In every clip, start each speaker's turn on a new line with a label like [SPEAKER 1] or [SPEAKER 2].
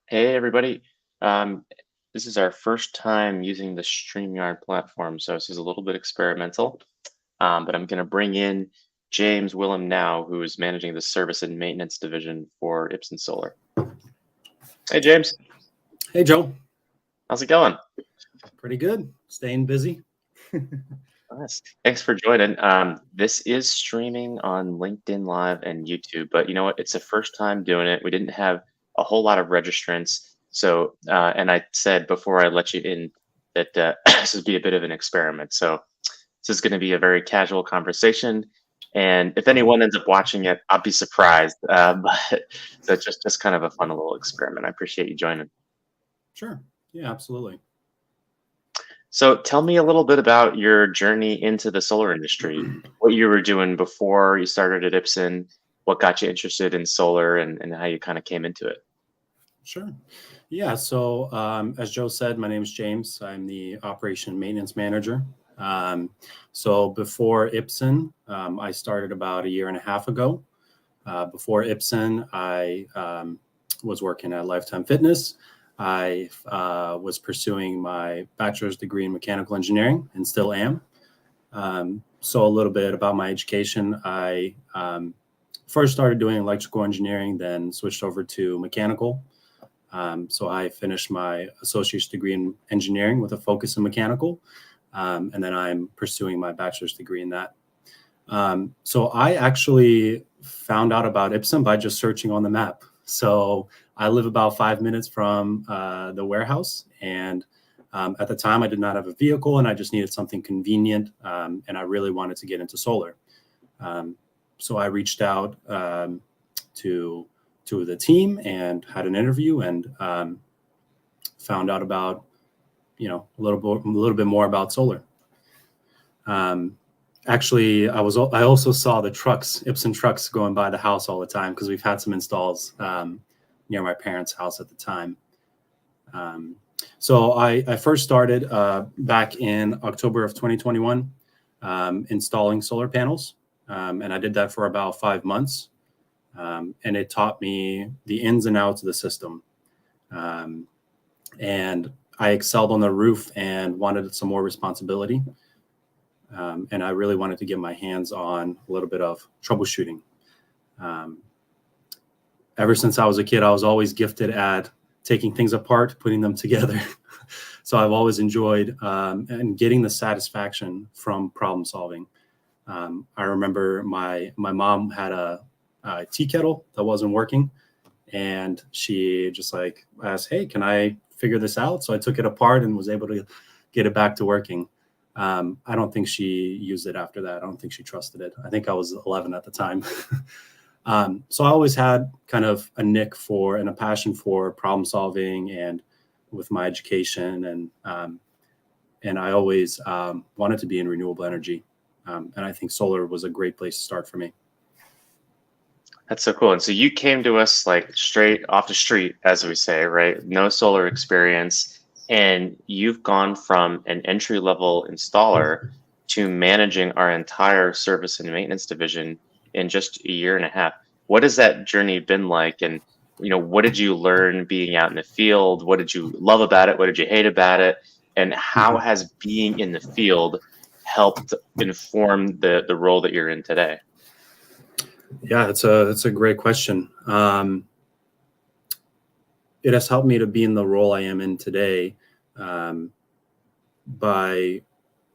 [SPEAKER 1] Hey everybody. Um, this is our first time using the StreamYard platform, so this is a little bit experimental. But I'm going to bring in James Willem now, who is managing the service and maintenance division for Ipsun Solar. Hey James,
[SPEAKER 2] Hey, Joe.
[SPEAKER 1] how's it going?
[SPEAKER 2] Pretty good. Staying busy.
[SPEAKER 1] Nice. Thanks for joining. This is streaming on LinkedIn Live and YouTube, but you know what? It's the first time doing it. We didn't have a whole lot of registrants. So, and I said before I let you in that this would be a bit of an experiment. So, this is going to be a very casual conversation. And if anyone ends up watching it, I'll be surprised. But so it's just kind of a fun little experiment. I appreciate you joining.
[SPEAKER 2] Sure. Yeah, absolutely.
[SPEAKER 1] So tell me a little bit about your journey into the solar industry, what you were doing before you started at Ipsen, what got you interested in solar, and how you kind of came into it.
[SPEAKER 2] Sure. Yeah. So, as Joe said, my name is James. I'm the operation and maintenance manager. So before Ipsen, I started about a year and a half ago. Before Ipsen, I was working at Lifetime Fitness. I was pursuing my bachelor's degree in mechanical engineering and still am. So a little bit about my education. I first started doing electrical engineering, then switched over to mechanical. So I finished my associate's degree in engineering with a focus in mechanical. And then I'm pursuing my bachelor's degree in that. So I actually found out about Ipsen by just searching on the map. So I live about 5 minutes from the warehouse. And at the time, I did not have a vehicle and I just needed something convenient. And I really wanted to get into solar. So I reached out to the team and had an interview and found out about, a little bit more about solar. Actually, I also saw the Ipsen trucks going by the house all the time because we've had some installs near my parents' house at the time. So I first started back in October of 2021 installing solar panels. And I did that for about 5 months. And it taught me the ins and outs of the system. And I excelled on the roof and wanted some more responsibility. And I really wanted to get my hands on a little bit of troubleshooting. Ever since I was a kid, I was always gifted at taking things apart, putting them together. So I've always enjoyed and getting the satisfaction from problem solving. I remember my mom had a tea kettle that wasn't working, and she just asked, "Hey, can I figure this out?" So I took it apart and was able to get it back to working. I don't think she used it after that. I don't think she trusted it. I think I was 11 at the time. So I always had kind of a knack for and a passion for problem solving and with my education. And I always wanted to be in renewable energy. And I think solar was a great place to start for me.
[SPEAKER 1] That's so cool. And so you came to us like straight off the street, as we say, right? No solar experience. And you've gone from an entry level installer to managing our entire service and maintenance division in just a year and a half. What has that journey been like? And, what did you learn being out in the field? What did you love about it? What did you hate about it? And how has being in the field helped inform the role that you're in today?
[SPEAKER 2] Yeah, that's a great question. It has helped me to be in the role I am in today by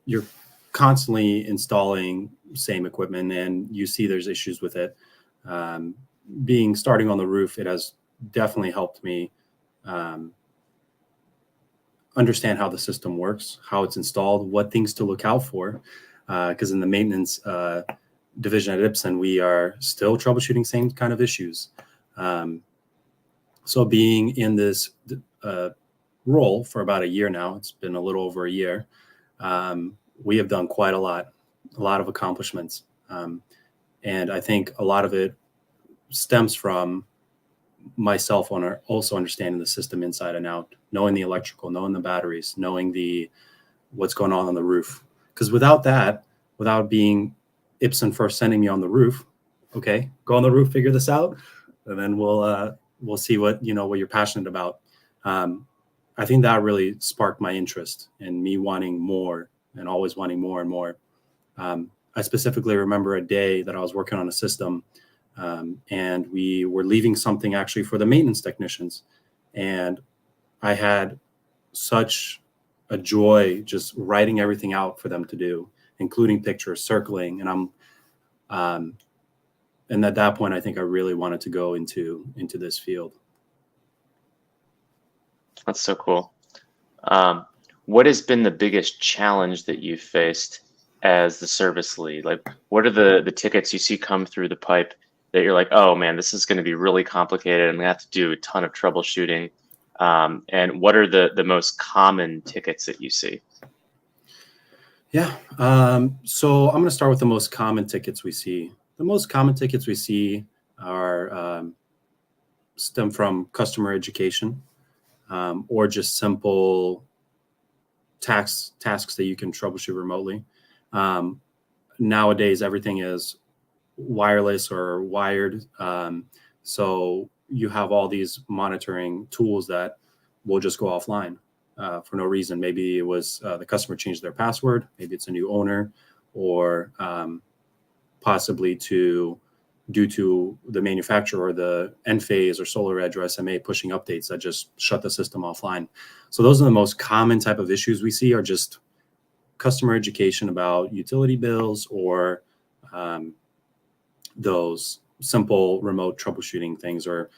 [SPEAKER 2] you're constantly installing same equipment and you see there's issues with it. Starting on the roof, it has definitely helped me understand how the system works, how it's installed, what things to look out for. Because in the maintenance division at Ipsen, we are still troubleshooting same kind of issues. So being in this role for about a year now, it's been a little over a year, we have done quite a lot of accomplishments. And I think a lot of it stems from myself also understanding the system inside and out, knowing the electrical, knowing the batteries, knowing what's going on the roof. Because without being Ipsen first sending me on the roof, okay, go on the roof, figure this out, and then we'll we'll see what you're passionate about. I think that really sparked my interest in me wanting more and always wanting more and more. I specifically remember a day that I was working on a system, and we were leaving something actually for the maintenance technicians. And I had such a joy just writing everything out for them to do, including pictures, circling. And at that point, I think I really wanted to go into this field.
[SPEAKER 1] That's so cool. What has been the biggest challenge that you've faced as the service lead? Like, what are the tickets you see come through the pipe that you're like, oh man, this is going to be really complicated and we have to do a ton of troubleshooting? And what are the most common tickets that you see?
[SPEAKER 2] Yeah. So I'm going to start with the most common tickets we see. The most common tickets we see are stem from customer education, or just simple tasks that you can troubleshoot remotely. Nowadays, everything is wireless or wired. So you have all these monitoring tools that will just go offline for no reason. Maybe it was the customer changed their password. Maybe it's a new owner, or possibly due to the manufacturer or the Enphase or SolarEdge or SMA pushing updates that just shut the system offline. So those are the most common type of issues we see, are just customer education about utility bills, or those simple remote troubleshooting things, or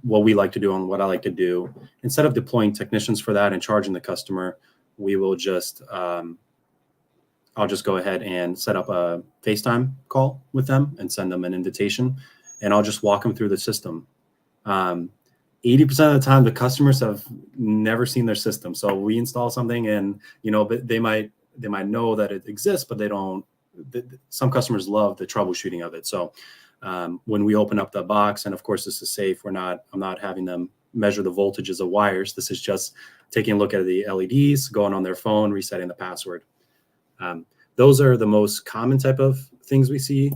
[SPEAKER 2] what we like to do and what I like to do. Instead of deploying technicians for that and charging the customer, we will just I'll just go ahead and set up a FaceTime call with them and send them an invitation, and I'll just walk them through the system. 80% of the time, the customers have never seen their system. So we install something, and but they might know that it exists, but they don't. Some customers love the troubleshooting of it. So when we open up the box, and of course this is safe, I'm not having them measure the voltages of wires. This is just taking a look at the LEDs, going on their phone, resetting the password. Those are the most common type of things we see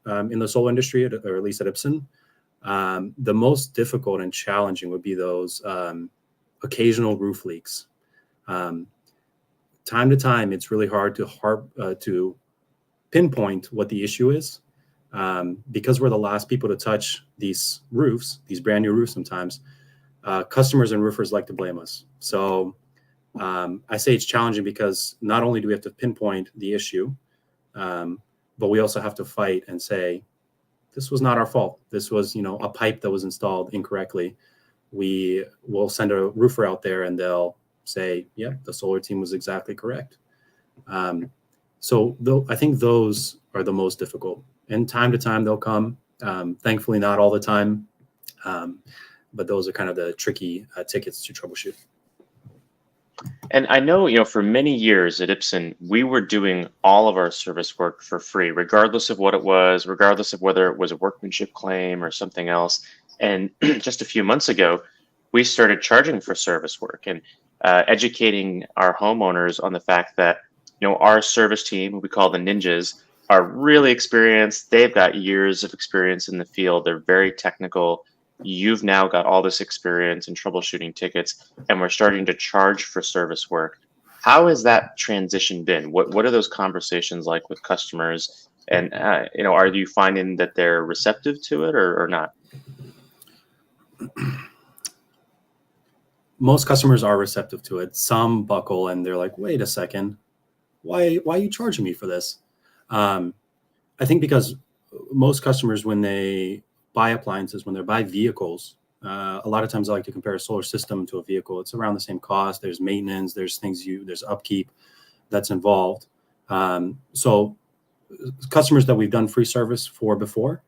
[SPEAKER 2] in the solar industry, or at least at Ipsun. The most difficult and challenging would be those occasional roof leaks. Time to time, it's really hard to pinpoint what the issue is, because we're the last people to touch these roofs, these brand new roofs. Sometimes customers and roofers like to blame us. So I say it's challenging because not only do we have to pinpoint the issue, but we also have to fight and say, this was not our fault. This was, a pipe that was installed incorrectly. We will send a roofer out there and they'll say, yeah, the solar team was exactly correct. So I think those are the most difficult. And time to time they'll come. Thankfully, not all the time. But those are kind of the tricky tickets to troubleshoot.
[SPEAKER 1] And I know, for many years at Ipsun, we were doing all of our service work for free, regardless of what it was, regardless of whether it was a workmanship claim or something else. And just a few months ago, we started charging for service work and educating our homeowners on the fact that, our service team, who we call the ninjas, are really experienced. They've got years of experience in the field. They're very technical. You've now got all this experience in troubleshooting tickets, and we're starting to charge for service work. How has that transition been? What are those conversations like with customers? And are you finding that they're receptive to it or not?
[SPEAKER 2] Most customers are receptive to it. Some buckle and they're like, wait a second, why are you charging me for this? I think because most customers, when they buy appliances, when they buy vehicles, a lot of times I like to compare a solar system to a vehicle. It's around the same cost. There's maintenance, there's there's upkeep that's involved. So customers that we've done free service for before,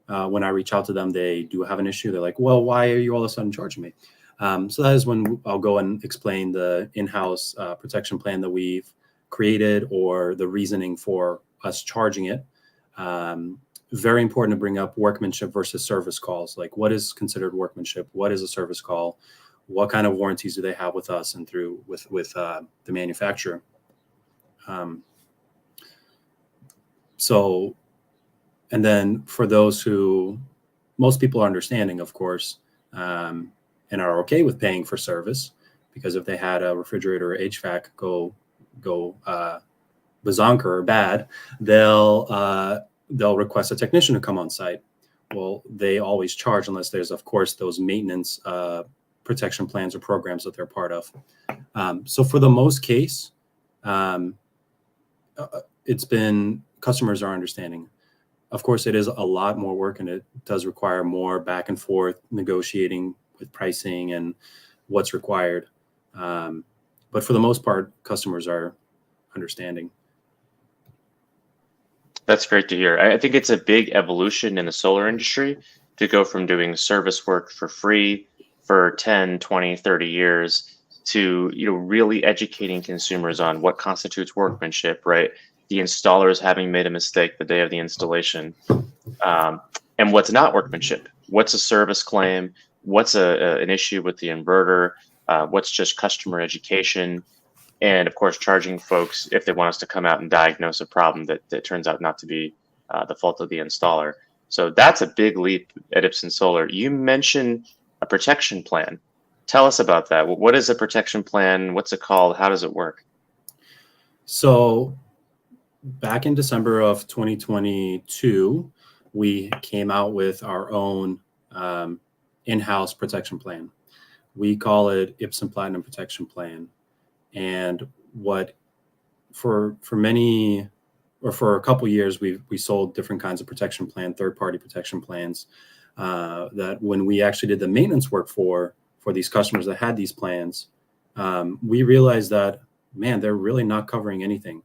[SPEAKER 2] when I reach out to them, they do have an issue. They're like, well, why are you all of a sudden charging me? So that is when I'll go and explain the in-house protection plan that we've created, or the reasoning for us charging it. Very important to bring up workmanship versus service calls. Like, what is considered workmanship? What is a service call? What kind of warranties do they have with us and with the manufacturer? So, and then for those who most people are understanding, of course, and are okay with paying for service, because if they had a refrigerator or HVAC go bazonker or bad, they'll request a technician to come on site. Well, they always charge unless there's, of course, those maintenance protection plans or programs that they're part of. So for the most case, it's been, customers are understanding. Of course, it is a lot more work, and it does require more back and forth negotiating with pricing and what's required. But for the most part, customers are understanding.
[SPEAKER 1] That's great to hear. I think it's a big evolution in the solar industry to go from doing service work for free for 10, 20, 30 years to, really educating consumers on what constitutes workmanship, right? The installers having made a mistake the day of the installation, and what's not workmanship. What's a service claim? What's an issue with the inverter? What's just customer education? And of course, charging folks if they want us to come out and diagnose a problem that turns out not to be the fault of the installer. So that's a big leap at Ipsun Solar. You mentioned a protection plan. Tell us about that. What is a protection plan? What's it called? How does it work?
[SPEAKER 2] So back in December of 2022, we came out with our own in-house protection plan. We call it Ipsun Platinum Protection Plan. And what for many, or for a couple years, we sold different kinds of protection plan, third-party protection plans, that when we actually did the maintenance work for these customers that had these plans, we realized that, man, they're really not covering anything.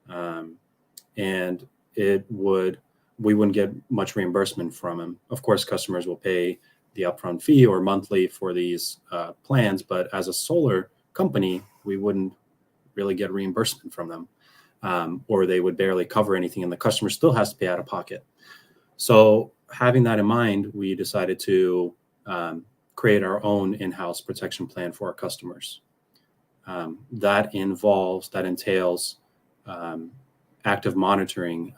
[SPEAKER 2] And we wouldn't get much reimbursement from them. Of course, customers will pay the upfront fee or monthly for these plans, but as a solar company, we wouldn't really get reimbursement from them, or they would barely cover anything, and the customer still has to pay out of pocket. So having that in mind, we decided to create our own in-house protection plan for our customers. That entails active monitoring,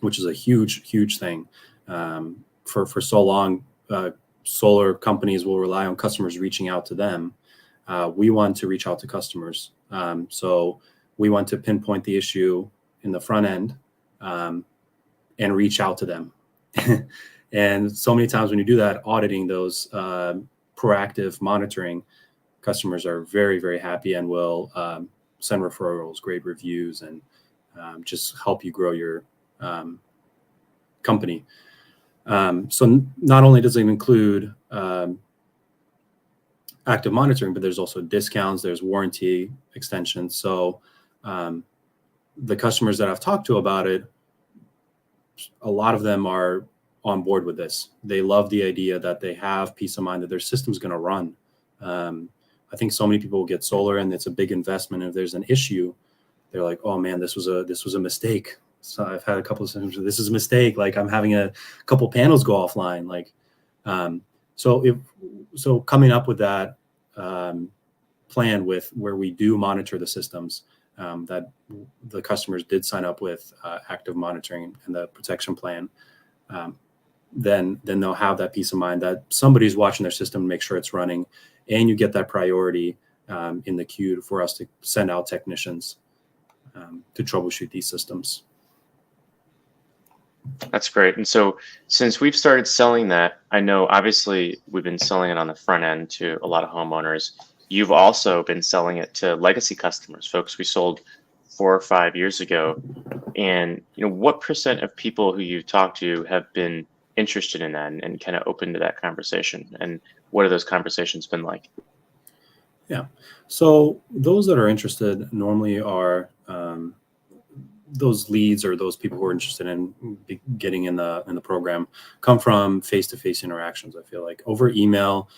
[SPEAKER 2] which is a huge thing. For so long, solar companies will rely on customers reaching out to them. We want to reach out to customers. So we want to pinpoint the issue in the front end and reach out to them. And so many times when you do that, auditing those proactive monitoring, customers are very happy and will send referrals, great reviews, and just help you grow your company. So not only does it include active monitoring, but there's also discounts, there's warranty extensions. So the customers that I've talked to about it, a lot of them are on board with this. They love the idea that they have peace of mind that their system's going to run. I think so many people get solar and it's a big investment. If there's an issue, they're like, "Oh man, this was a mistake." So I've had a couple of systems. This is a mistake. Like I'm having a couple panels go offline. Like, so coming up with that plan with where we do monitor the systems, that the customers did sign up with active monitoring and the protection plan, then they'll have that peace of mind that somebody's watching their system to make sure it's running, and you get that priority in the queue for us to send out technicians to troubleshoot these systems.
[SPEAKER 1] That's great. And so since we've started selling that, I know obviously we've been selling it on the front end to a lot of homeowners. You've also been selling it to legacy customers, folks we sold 4 or 5 years ago. And what percent of people who you've talked to have been interested in that and kind of open to that conversation? And what have those conversations been like?
[SPEAKER 2] Yeah. So those that are interested normally are those leads, or those people who are interested in getting in the program, come from face-to-face interactions. I feel like over email,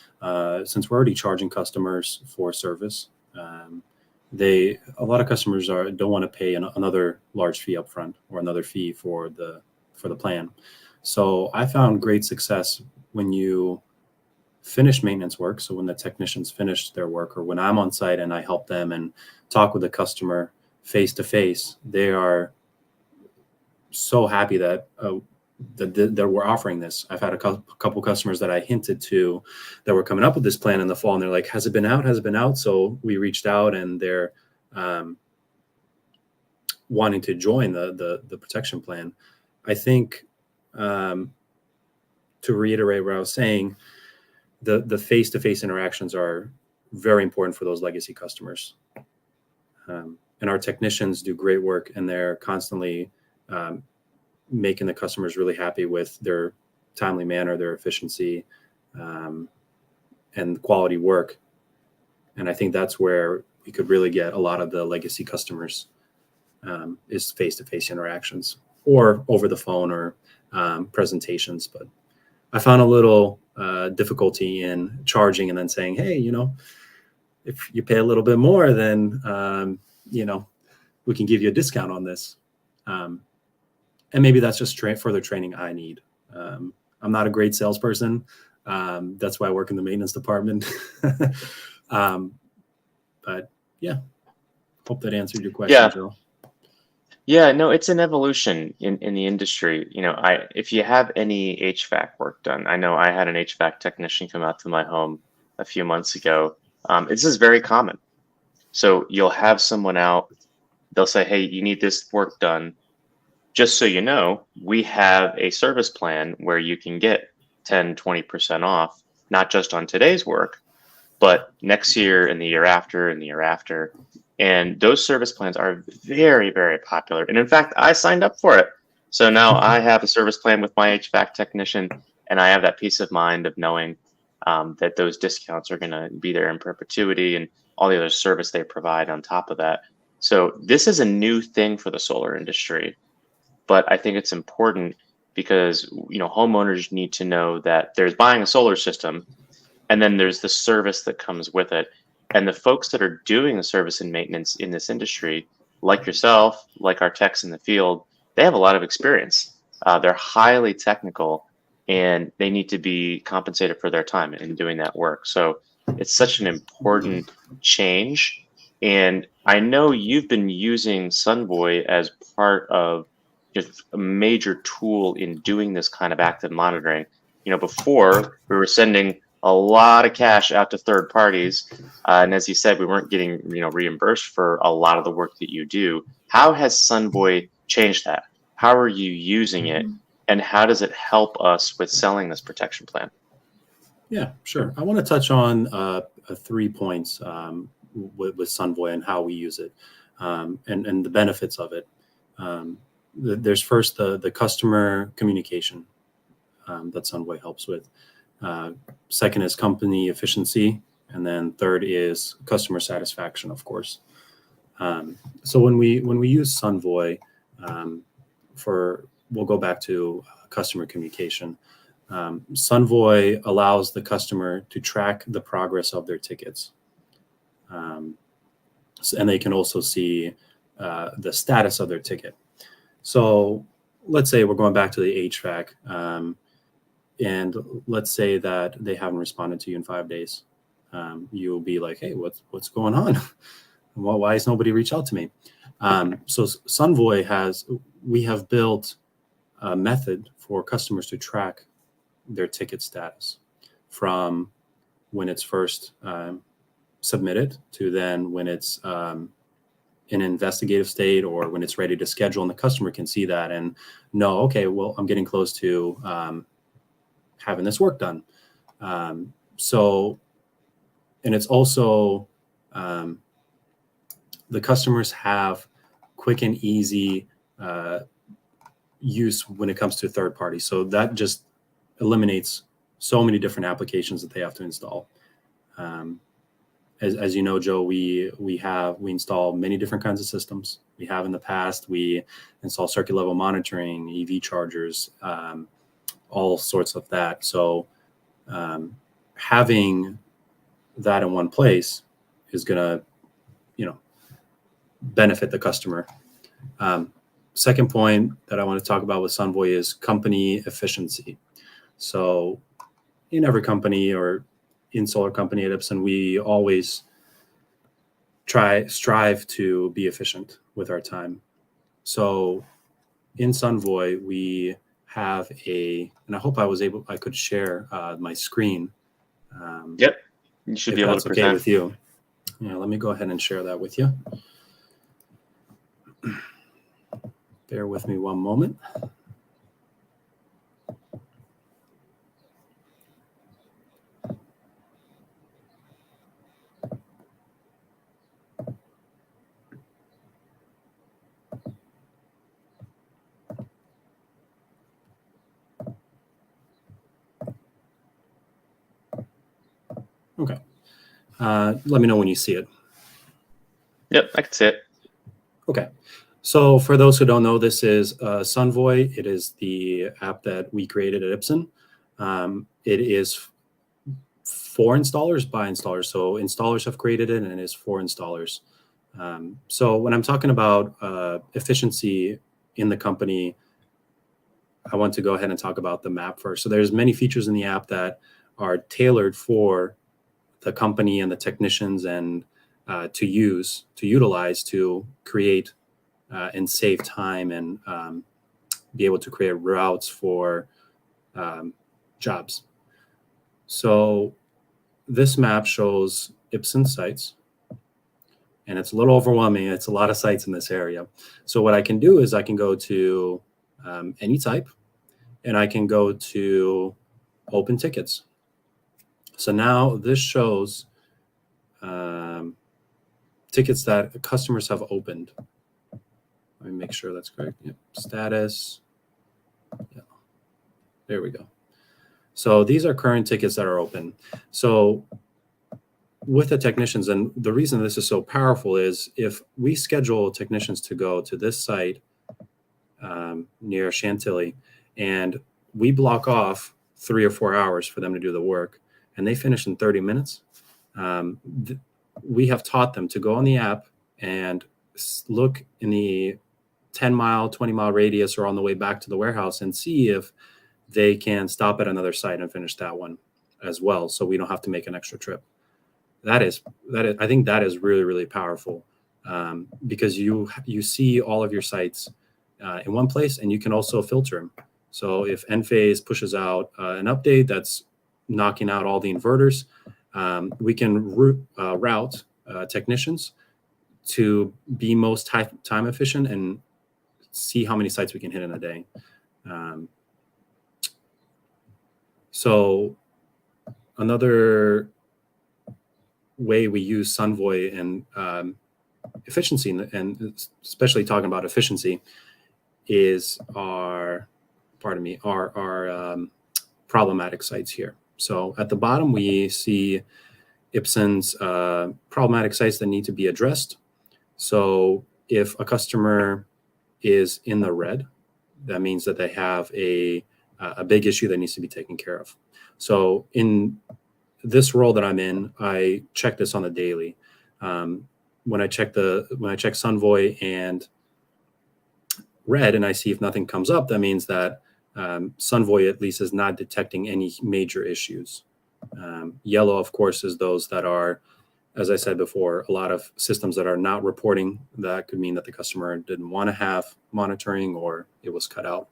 [SPEAKER 2] since we're already charging customers for service, a lot of customers don't want to pay another large fee upfront or another fee for the plan. So I found great success when you finish maintenance work. So when the technicians finish their work, or when I'm on site and I help them and talk with the customer face to face, they are so happy that that we're offering this. I've had a couple customers that I hinted to that were coming up with this plan in the fall, and they're like, has it been out? Has it been out? So we reached out, and they're wanting to join the protection plan. I think, to reiterate what I was saying, the face-to-face interactions are very important for those legacy customers. And our technicians do great work, and they're constantly making the customers really happy with their timely manner, their efficiency, and quality work. And I think that's where we could really get a lot of the legacy customers, is face-to-face interactions or over the phone or presentations. But I found a little difficulty in charging and then saying, hey, if you pay a little bit more, then, we can give you a discount on this. And maybe that's just further training I need. I'm not a great salesperson. That's why I work in the maintenance department. But yeah, hope that answered your question, Joe.
[SPEAKER 1] Yeah, no, it's an evolution in the industry. If you have any HVAC work done, I know I had an HVAC technician come out to my home a few months ago. This is very common. So you'll have someone out, they'll say, hey, you need this work done. Just so you know, we have a service plan where you can get 10, 20% off, not just on today's work, but next year and the year after and the year after. And those service plans are very, very popular. And in fact, I signed up for it. So now I have a service plan with my HVAC technician, and I have that peace of mind of knowing that those discounts are going to be there in perpetuity and all the other service they provide on top of that. So this is a new thing for the solar industry. But I think it's important because, homeowners need to know that there's buying a solar system, and then there's the service that comes with it. And the folks that are doing the service and maintenance in this industry, like yourself, like our techs in the field, they have a lot of experience. They're highly technical, and they need to be compensated for their time in doing that work. So it's such an important change. And I know you've been using Sunvoy as part of just a major tool in doing this kind of active monitoring. Before we were sending a lot of cash out to third parties. And as you said, we weren't getting, reimbursed for a lot of the work that you do. How has Sunvoy changed that? How are you using it? And how does it help us with selling this protection plan?
[SPEAKER 2] Yeah, sure. I want to touch on 3 points with Sunvoy and how we use it, and the benefits of it. There's first the customer communication that Sunvoy helps with. Second is company efficiency, and then third is customer satisfaction, of course. So when we use Sunvoy, we'll go back to customer communication. Sunvoy allows the customer to track the progress of their tickets, and they can also see the status of their ticket. So let's say we're going back to the HVAC, and let's say that they haven't responded to you in 5 days. You'll be like, hey, what's going on? Why has nobody reached out to me? So Sunvoy we have built a method for customers to track their ticket status from when it's first submitted to then when it's in an investigative state or when it's ready to schedule, and the customer can see that and know, okay, well, I'm getting close to having this work done. And it's also the customers have quick and easy use when it comes to third parties. So that just eliminates so many different applications that they have to install. As you know, Joe, we install many different kinds of systems. We have in the past, we install circuit level monitoring, EV chargers, all sorts of that. So having that in one place is going to, benefit the customer. Second point that I want to talk about with Sunvoy is company efficiency. So in every company or in solar company at Ipsun, we always strive to be efficient with our time. So in Sunvoy, we have and I hope I could share my screen.
[SPEAKER 1] Yep, you should be able to present.
[SPEAKER 2] Okay with you. Yeah, let me go ahead and share that with you. Bear with me one moment. Okay. Let me know when you see it.
[SPEAKER 1] Yep, I can see it.
[SPEAKER 2] Okay. So for those who don't know, this is Sunvoy. It is the app that we created at Ipsun. It is for installers by installers. So installers have created it, and it is for installers. So when I'm talking about efficiency in the company, I want to go ahead and talk about the map first. So there's many features in the app that are tailored for the company and the technicians and to utilize to create and save time and be able to create routes for jobs. So this map shows Ipsun sites, and it's a little overwhelming. It's a lot of sites in this area. So what I can do is I can go to any type, and I can go to open tickets. So now this shows tickets that customers have opened. Let me make sure that's correct. Yep. Status. Yeah. There we go. So these are current tickets that are open. So with the technicians, and the reason this is so powerful is if we schedule technicians to go to this site near Chantilly, and we block off 3 or 4 hours for them to do the work, and they finish in 30 minutes, we have taught them to go on the app and look in the 10-mile, 20-mile radius or on the way back to the warehouse and see if they can stop at another site and finish that one as well, so we don't have to make an extra trip. That is, I think that is really, really powerful because you see all of your sites in one place, and you can also filter them. So if Enphase pushes out an update that's knocking out all the inverters, we can route technicians to be most time efficient and see how many sites we can hit in a day. So another way we use Sunvoy and efficiency, and especially talking about efficiency, is our problematic sites here. So at the bottom, we see Ipsun's problematic sites that need to be addressed. So if a customer is in the red, that means that they have a big issue that needs to be taken care of. So in this role that I'm in, I check this on the daily. When I check Sunvoy and red, and I see if nothing comes up, that means that Sunvoy at least is not detecting any major issues. Yellow, of course, is those that are, as I said before, a lot of systems that are not reporting. That could mean that the customer didn't want to have monitoring or it was cut out.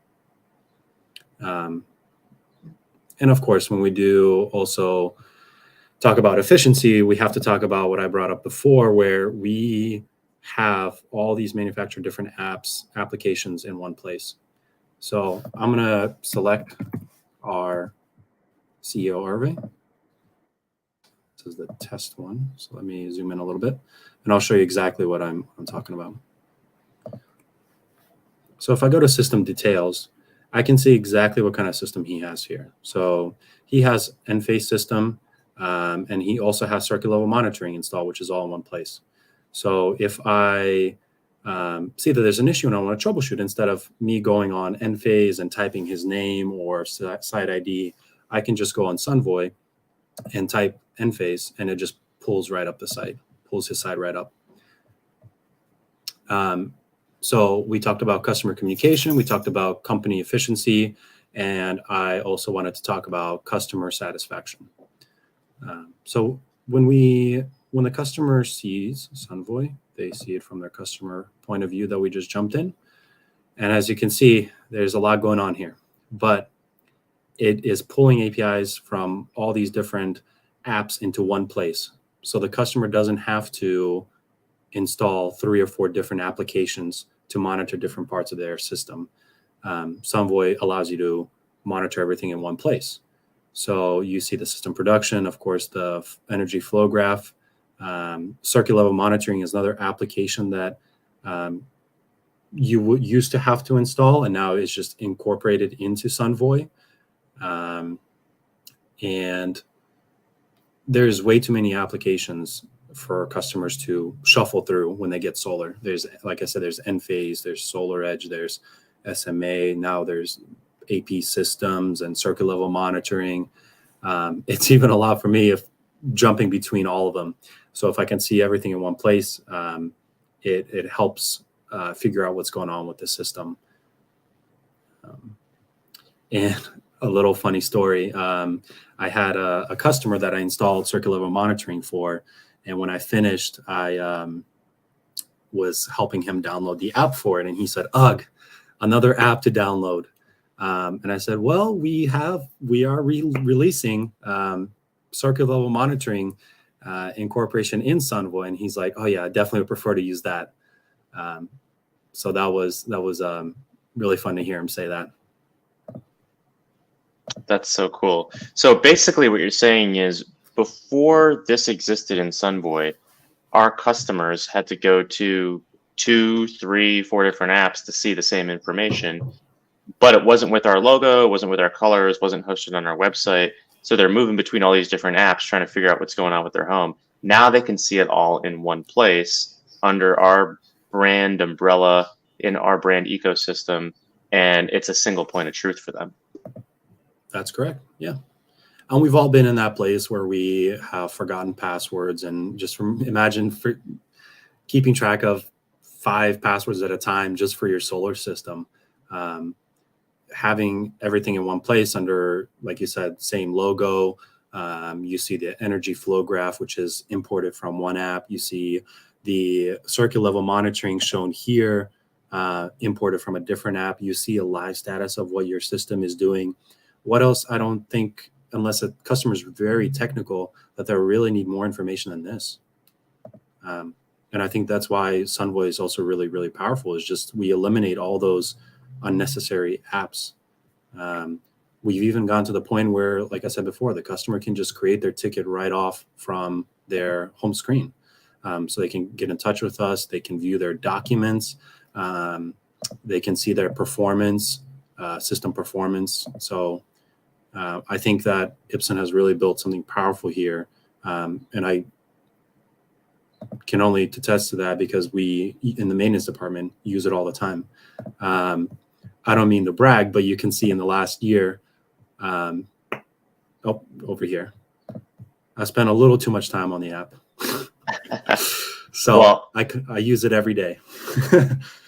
[SPEAKER 2] And of course, when we do also talk about efficiency, we have to talk about what I brought up before, where we have all these manufactured different applications in one place. So I'm going to select our CEO Hervé. This is the test one. So let me zoom in a little bit, and I'll show you exactly what I'm talking about. So if I go to system details, I can see exactly what kind of system he has here. So he has Enphase system, and he also has circuit level monitoring installed, which is all in one place. So if I see that there's an issue and I want to troubleshoot, instead of me going on Enphase and typing his name or site ID, I can just go on Sunvoy and type Enphase, and it just pulls right up the site, pulls his site right up. So we talked about customer communication, we talked about company efficiency, and I also wanted to talk about customer satisfaction. So when the customer sees Sunvoy, they see it from their customer point of view that we just jumped in. And as you can see, there's a lot going on here. but it is pulling APIs from all these different apps into one place. So the customer doesn't have to install 3 or 4 different applications to monitor different parts of their system. Sunvoy allows you to monitor everything in one place. So you see the system production, of course, the energy flow graph. Circuit level monitoring is another application that you used to have to install, and now it's just incorporated into Sunvoy. And there's way too many applications for customers to shuffle through when they get solar. There's, like I said, there's Enphase, there's Solar Edge, there's SMA, now there's AP systems and circuit level monitoring. It's even a lot for me if jumping between all of them. So if I can see everything in one place, it helps figure out what's going on with the system. And a little funny story. I had a customer that I installed circuit level monitoring for. And when I finished, I was helping him download the app for it. And he said, ugh, another app to download. And I said, well, we are releasing circuit level monitoring incorporation in Sunvoy. And he's like, oh yeah, I definitely would prefer to use that. So that was really fun to hear him say that.
[SPEAKER 1] That's so cool. So basically what you're saying is before this existed in Sunvoy, our customers had to go to 2, 3, 4 different apps to see the same information, but it wasn't with our logo, it wasn't with our colors, wasn't hosted on our website. So they're moving between all these different apps trying to figure out what's going on with their home. Now they can see it all in one place under our brand umbrella, in our brand ecosystem, and it's a single point of truth for them.
[SPEAKER 2] That's correct. Yeah. And we've all been in that place where we have forgotten passwords, and just imagine for keeping track of 5 passwords at a time just for your solar system. Having everything in one place under, like you said, same logo. You see the energy flow graph, which is imported from one app. You see the circuit level monitoring shown here, imported from a different app. You see a live status of what your system is doing. What else? I don't think, unless a customer is very technical, that they really need more information than this. And I think that's why Sunvoy is also really, really powerful, is just we eliminate all those unnecessary apps. We've even gone to the point where, like I said before, the customer can just create their ticket right off from their home screen. So they can get in touch with us. They can view their documents. They can see their performance, system performance. So I think that Ipsun has really built something powerful here. And I can only attest to that because we, in the maintenance department, use it all the time. I don't mean to brag, but you can see in the last year, over here, I spent a little too much time on the app. So well, I use it every day.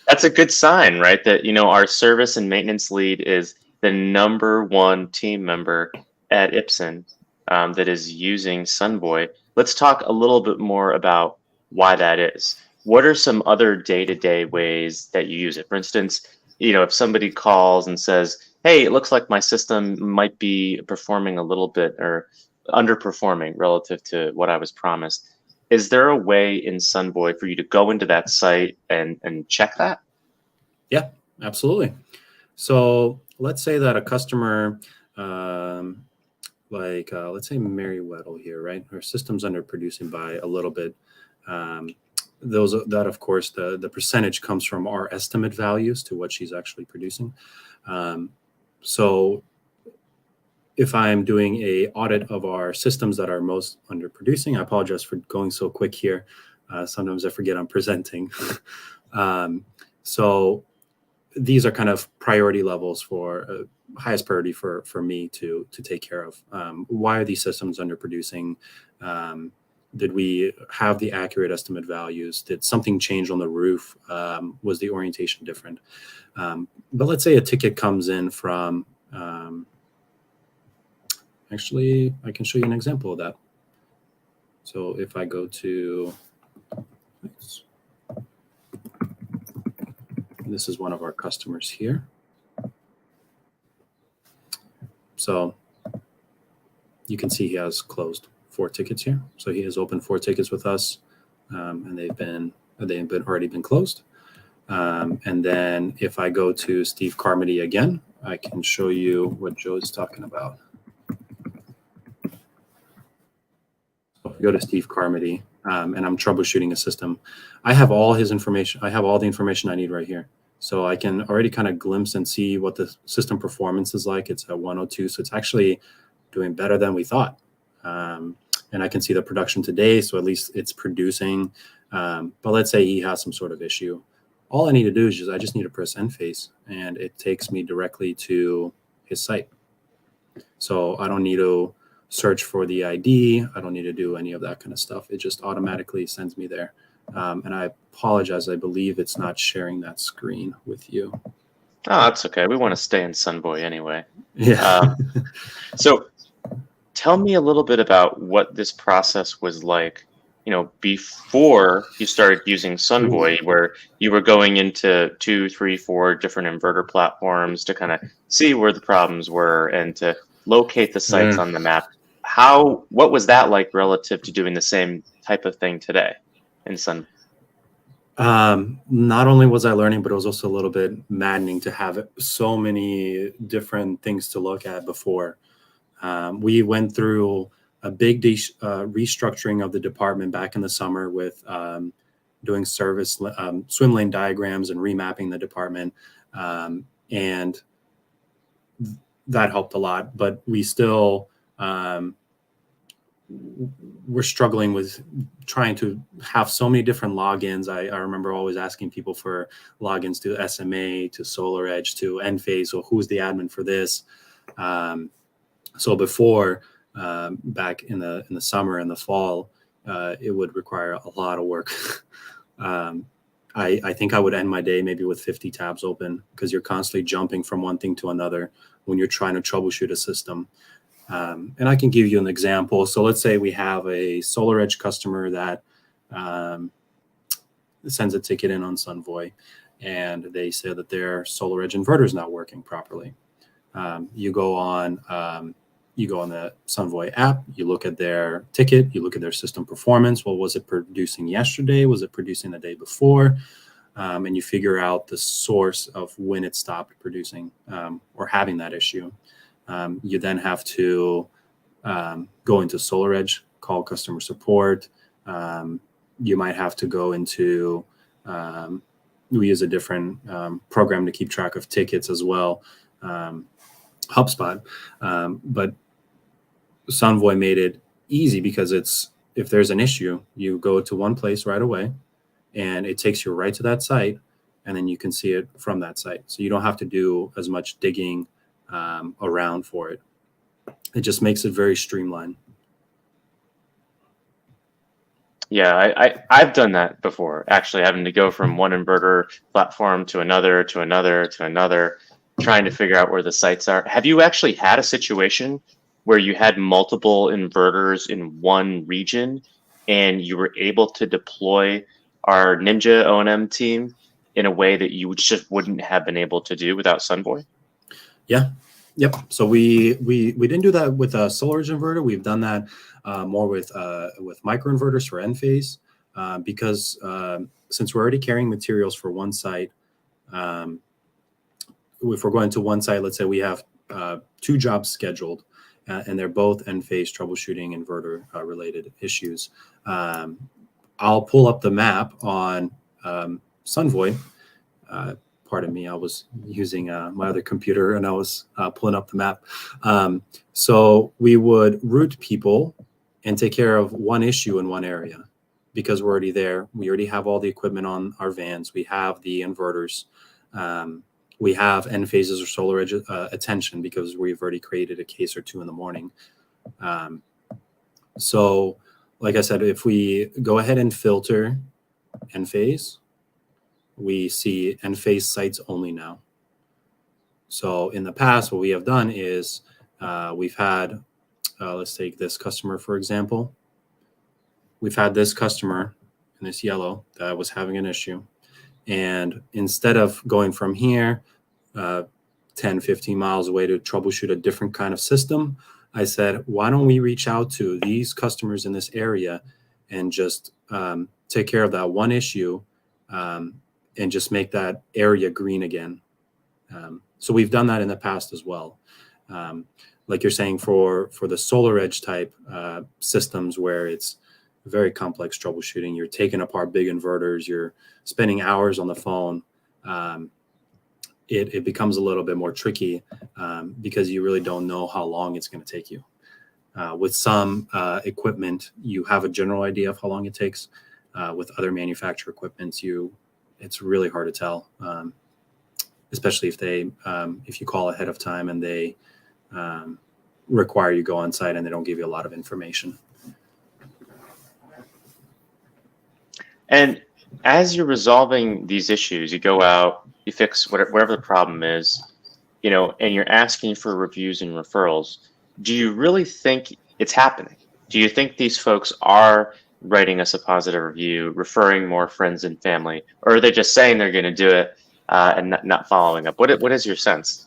[SPEAKER 1] That's a good sign, right? That, you know, our service and maintenance lead is the #1 team member at Ipsun that is using Sunvoy. Let's talk a little bit more about why that is. What are some other day-to-day ways that you use it? For instance, you know, if somebody calls and says, hey, it looks like my system might be performing a little bit or underperforming relative to what I was promised, is there a way in Sunvoy for you to go into that site and check that?
[SPEAKER 2] Yeah, absolutely. So let's say that a customer, let's say Mary Weddle here, right? Her system's underproducing by a little bit. That of course, the percentage comes from our estimate values to what she's actually producing. So if I'm doing a audit of our systems that are most underproducing, I apologize for going so quick here. Sometimes I forget I'm presenting. So these are kind of priority levels for highest priority for me to take care of. Why are these systems underproducing? Did we have the accurate estimate values? Did something change on the roof? Was the orientation different? But let's say a ticket comes in from, actually, I can show you an example of that. So if I go to, this is one of our customers here. So you can see he has closed 4 tickets here. So he has opened 4 tickets with us, and they've been already been closed. And then if I go to Steve Carmody again, I can show you what Joe is talking about. So if you go to Steve Carmody, and I'm troubleshooting a system, I have all his information. I have all the information I need right here. So I can already kind of glimpse and see what the system performance is like. It's at 102, so it's actually doing better than we thought. And I can see the production today, so at least it's producing. But let's say he has some sort of issue. All I need to do is I just need to press Enphase, and it takes me directly to his site. So I don't need to search for the ID. I don't need to do any of that kind of stuff. It just automatically sends me there. And I apologize. I believe it's not sharing that screen with you.
[SPEAKER 1] Oh, that's okay. We want to stay in Sunvoy anyway.
[SPEAKER 2] Yeah.
[SPEAKER 1] So tell me a little bit about what this process was like, before you started using Sunvoy, where you were going into 2, 3, 4 different inverter platforms to kind of see where the problems were and to locate the sites on the map. What was that like relative to doing the same type of thing today in Sun?
[SPEAKER 2] Not only was I learning, but it was also a little bit maddening to have so many different things to look at before. We went through a big restructuring of the department back in the summer with doing swim lane diagrams and remapping the department. And that helped a lot, but we still we're struggling with trying to have so many different logins. I remember always asking people for logins to SMA, to SolarEdge, to Enphase. So who's the admin for this? So before, back in the summer and the fall, it would require a lot of work. I think I would end my day maybe with 50 tabs open, because you're constantly jumping from one thing to another when you're trying to troubleshoot a system. And I can give you an example. So let's say we have a SolarEdge customer that sends a ticket in on Sunvoy, and they say that their SolarEdge inverter is not working properly. You go on the Sunvoy app, you look at their ticket, you look at their system performance. Well, was it producing yesterday? Was it producing the day before? And you figure out the source of when it stopped producing or having that issue. You then have to go into SolarEdge, call customer support. You might have to go into, we use a different program to keep track of tickets as well, HubSpot. But Sunvoy made it easy, because if there's an issue, you go to one place right away, and it takes you right to that site, and then you can see it from that site. So you don't have to do as much digging around for it. It just makes it very streamlined.
[SPEAKER 1] Yeah, I've done that before, actually, having to go from one inverter platform to another, to another, to another, trying to figure out where the sites are. Have you actually had a situation where you had multiple inverters in one region and you were able to deploy our Ninja O&M team in a way that you just wouldn't have been able to do without Sunvoy?
[SPEAKER 2] Yeah. Yep. So we didn't do that with a SolarEdge inverter. We've done that more with microinverters for Enphase, because since we're already carrying materials for one site, if we're going to one site, let's say we have 2 jobs scheduled, and they're both Enphase troubleshooting inverter related issues. I'll pull up the map on Sunvoy. Pardon me, I was using my other computer, and I was pulling up the map. So we would route people and take care of one issue in one area, because we're already there. We already have all the equipment on our vans. We have the inverters. We have Enphase's or SolarEdge attention, because we've already created a case or 2 in the morning. So like I said, if we go ahead and filter Enphase, we see Enphase sites only now. So in the past, what we have done is we've had, let's take this customer, for example. We've had this customer in this yellow that was having an issue. And instead of going from here, 10, 15 miles away to troubleshoot a different kind of system, I said, why don't we reach out to these customers in this area and just take care of that one issue, and just make that area green again. So we've done that in the past as well. Like you're saying, for the solar edge type systems where it's very complex troubleshooting, you're taking apart big inverters, you're spending hours on the phone. It becomes a little bit more tricky because you really don't know how long it's going to take you. With some equipment, you have a general idea of how long it takes. With other manufacturer equipments, it's really hard to tell, especially if you call ahead of time and they require you go on site and they don't give you a lot of information.
[SPEAKER 1] And as you're resolving these issues, you go out, you fix whatever the problem is, and you're asking for reviews and referrals. Do you really think it's happening? Do you think these folks are writing us a positive review, referring more friends and family, or are they just saying they're going to do it and not following up? What is your sense?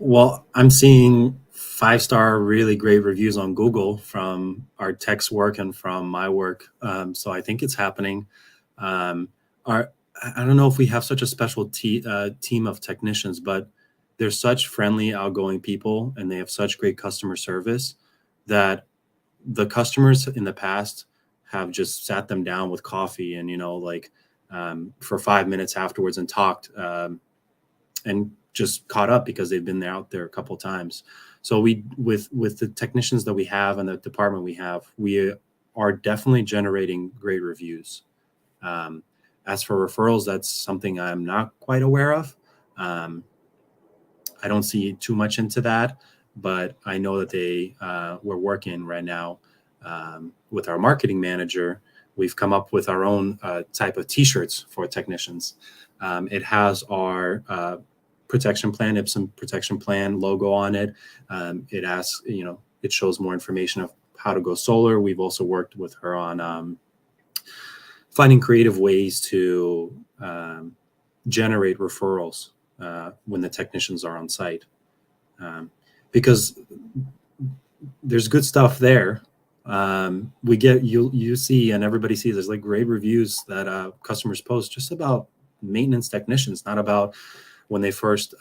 [SPEAKER 2] Well, I'm seeing 5-star, really great reviews on Google from our tech's work and from my work. So I think it's happening. I don't know if we have such a special team of technicians, but they're such friendly, outgoing people, and they have such great customer service that the customers in the past have just sat them down with coffee and, for 5 minutes afterwards and talked and just caught up because they've been out there a couple of times. So with the technicians that we have and the department we have, we are definitely generating great reviews. As for referrals, that's something I'm not quite aware of. I don't see too much into that, but I know that we're working right now with our marketing manager. We've come up with our own type of T-shirts for technicians. It has our protection plan, Ipsun protection plan logo on it. It asks, it shows more information of how to go solar. We've also worked with her on finding creative ways to generate referrals when the technicians are on site, because there's good stuff there. We get you see, and everybody sees there's like great reviews that customers post just about maintenance technicians, not about when they first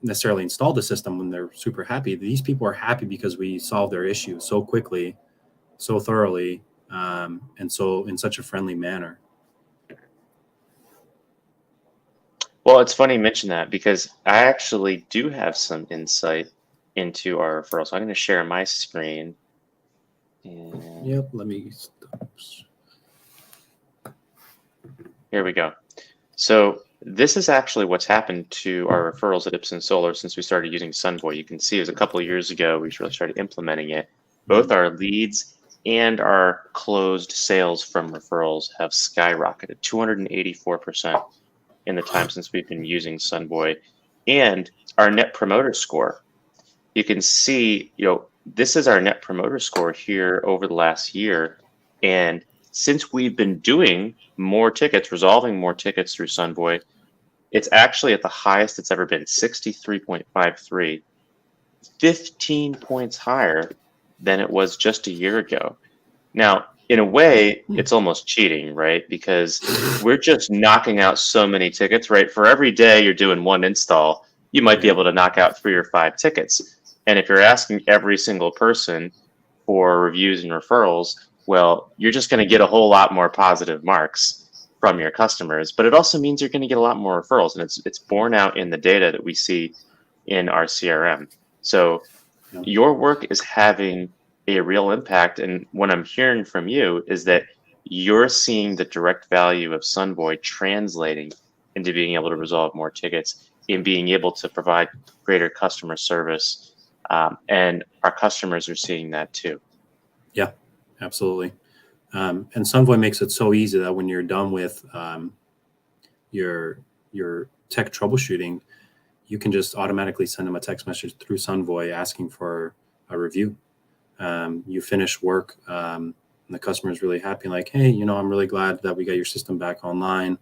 [SPEAKER 2] necessarily install the system when they're super happy. These people are happy because we solve their issue so quickly, so thoroughly, and so in such a friendly manner.
[SPEAKER 1] Well, it's funny you mention that because I actually do have some insight into our referral. So I'm going to share my screen. And
[SPEAKER 2] Yep, let me stop.
[SPEAKER 1] Here we go. So this is actually what's happened to our referrals at Ipsun Solar since we started using Sunvoy. You can see it was a couple of years ago we really started implementing it. Both our leads and our closed sales from referrals have skyrocketed 284% in the time since we've been using Sunvoy. And our net promoter score, you can see, this is our net promoter score here over the last year. And since we've been doing more tickets, resolving more tickets through Sunvoy, it's actually at the highest it's ever been, 63.53, 15 points higher than it was just a year ago. Now, in a way, it's almost cheating, right? Because we're just knocking out so many tickets, right? For every day you're doing one install, you might be able to knock out 3 or 5 tickets. And if you're asking every single person for reviews and referrals, well, you're just going to get a whole lot more positive marks from your customers. But it also means you're going to get a lot more referrals, and it's borne out in the data that we see in our CRM. So your work is having a real impact. And what I'm hearing from you is that you're seeing the direct value of Sunvoy translating into being able to resolve more tickets, in being able to provide greater customer service. And our customers are seeing that too.
[SPEAKER 2] Yeah, absolutely. And Sunvoy makes it so easy that when you're done with your tech troubleshooting, you can just automatically send them a text message through Sunvoy asking for a review. You finish work, and the customer is really happy, like, hey, I'm really glad that we got your system back online.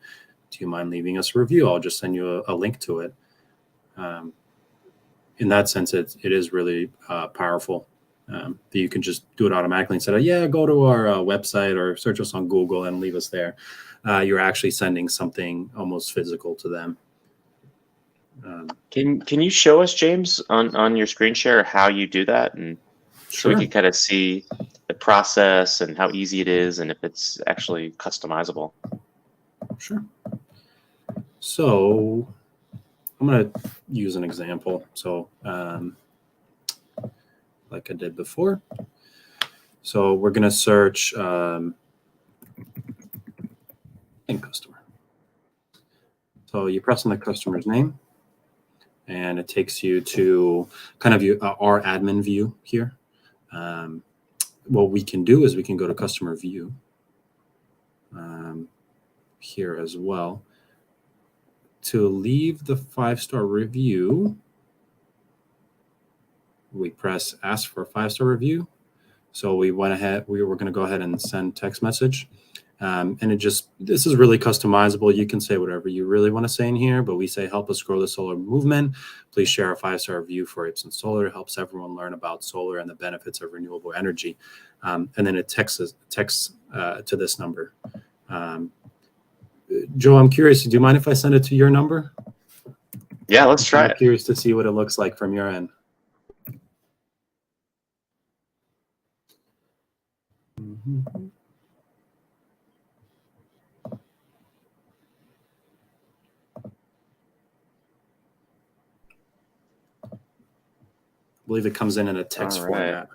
[SPEAKER 2] do you mind leaving us a review? I'll just send you a link to it. In that sense, it is really powerful that you can just do it automatically instead of, yeah, go to our website or search us on Google and leave us there. You're actually sending something almost physical to them.
[SPEAKER 1] Can you show us, James, on your screen share how you do that, and so we
[SPEAKER 2] Sure.
[SPEAKER 1] can kind of see the process and how easy it is, and if it's actually customizable?
[SPEAKER 2] Sure. So I'm going to use an example. So like I did before. So we're going to search in customer. So you press on the customer's name, and it takes you to kind of our admin view here. What we can do is we can go to customer view here as well. To leave the 5-star review, we press ask for a 5-star review. So we went ahead, we were going to go ahead and send text message. And this is really customizable. You can say whatever you really want to say in here, but we say, help us grow the solar movement. Please share a 5-star review for Ipsun Solar. It helps everyone learn about solar and the benefits of renewable energy. And then it texts to this number. Joe, I'm curious, do you mind if I send it to your number?
[SPEAKER 1] Yeah, let's try
[SPEAKER 2] I'm
[SPEAKER 1] it.
[SPEAKER 2] curious to see what it looks like from your end. Mm-hmm. I believe it comes in a text format.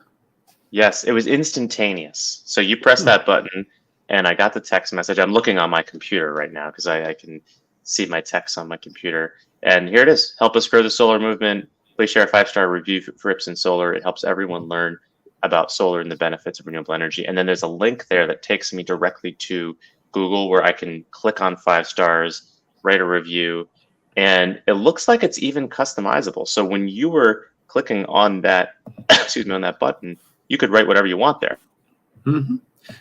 [SPEAKER 1] Yes, it was instantaneous. So you press that button, and I got the text message. I'm looking on my computer right now because I can see my text on my computer. And here it is. Help us grow the solar movement. Please share a 5-star review for Ipsun Solar. It helps everyone learn about solar and the benefits of renewable energy. And then there's a link there that takes me directly to Google where I can click on 5 stars, write a review, and it looks like it's even customizable. So when you were clicking on that, on that button, you could write whatever you want there.
[SPEAKER 2] Mm-hmm.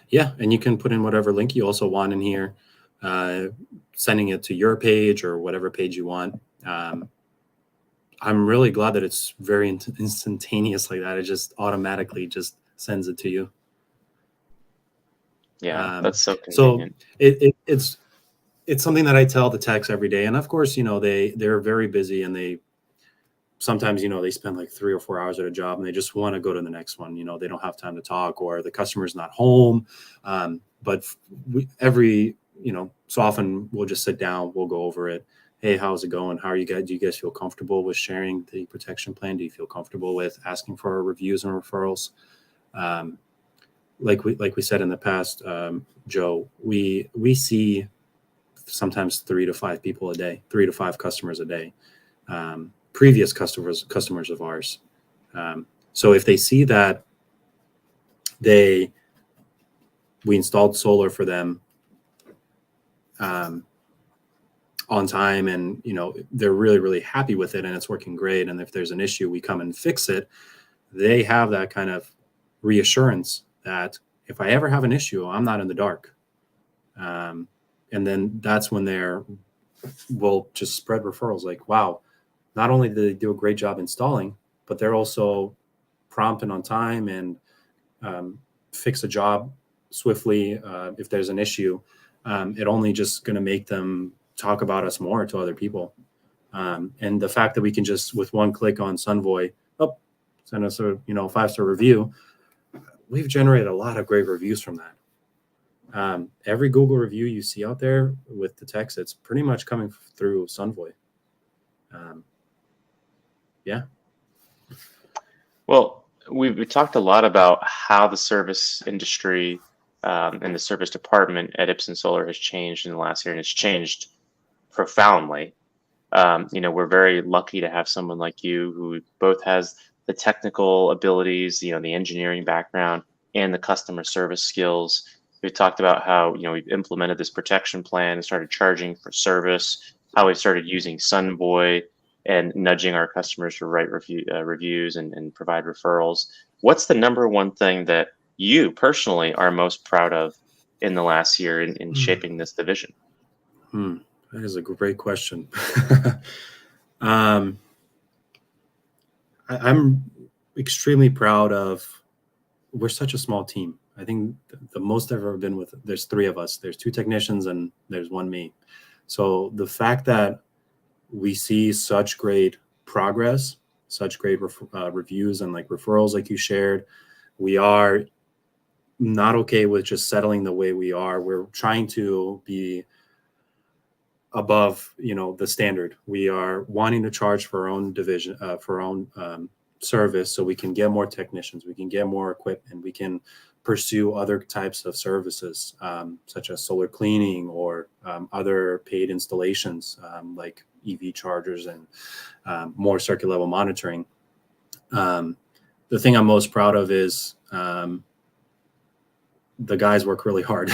[SPEAKER 2] Yeah, and you can put in whatever link you also want in here, sending it to your page or whatever page you want. I'm really glad that it's very instantaneous like that. It just automatically just sends it to you.
[SPEAKER 1] Yeah, that's so convenient.
[SPEAKER 2] So it's something that I tell the techs every day, and of course, they're very busy, and sometimes they spend like 3 or 4 hours at a job, and they just want to go to the next one. They don't have time to talk, or the customer's not home. But so often we'll just sit down, we'll go over it. Hey, how's it going? How are you guys? Do you guys feel comfortable with sharing the protection plan? Do you feel comfortable with asking for reviews and referrals? Like we said in the past, Joe, we see sometimes 3 to 5 people a day, 3 to 5 customers a day, previous customers of ours. So if they see that we installed solar for them on time, and they're really, really happy with it, and it's working great, and if there's an issue, we come and fix it, they have that kind of reassurance that if I ever have an issue, I'm not in the dark. And then that's when we'll just spread referrals like, wow, not only did they do a great job installing, but they're also prompt and on time, and fix a job swiftly. If there's an issue, it only just going to make them talk about us more to other people. And the fact that we can just, with one click on Sunvoy, send us a 5-star review, we've generated a lot of great reviews from that. Every Google review you see out there with the text, it's pretty much coming through Sunvoy. Yeah.
[SPEAKER 1] Well, we talked a lot about how the service industry and the service department at Ipsun Solar has changed in the last year, and it's changed profoundly. We're very lucky to have someone like you who both has the technical abilities, the engineering background, and the customer service skills. We talked about how we've implemented this protection plan and started charging for service, how we started using Sunvoy and nudging our customers to write reviews and provide referrals. What's the number one thing that you personally are most proud of in the last year in shaping this division?
[SPEAKER 2] That is a great question. I'm extremely proud of, we're such a small team. I think the most I've ever been with, there's 3 of us. There's 2 technicians and there's 1 me. So the fact that we see such great progress, such great reviews and like referrals like you shared, we are not okay with just settling the way we are. We're trying to be above, the standard. We are wanting to charge for our own division, for our own service, so we can get more technicians, we can get more equipment, we can pursue other types of services, such as solar cleaning or other paid installations, like EV chargers and more circuit level monitoring. The thing I'm most proud of is the guys work really hard.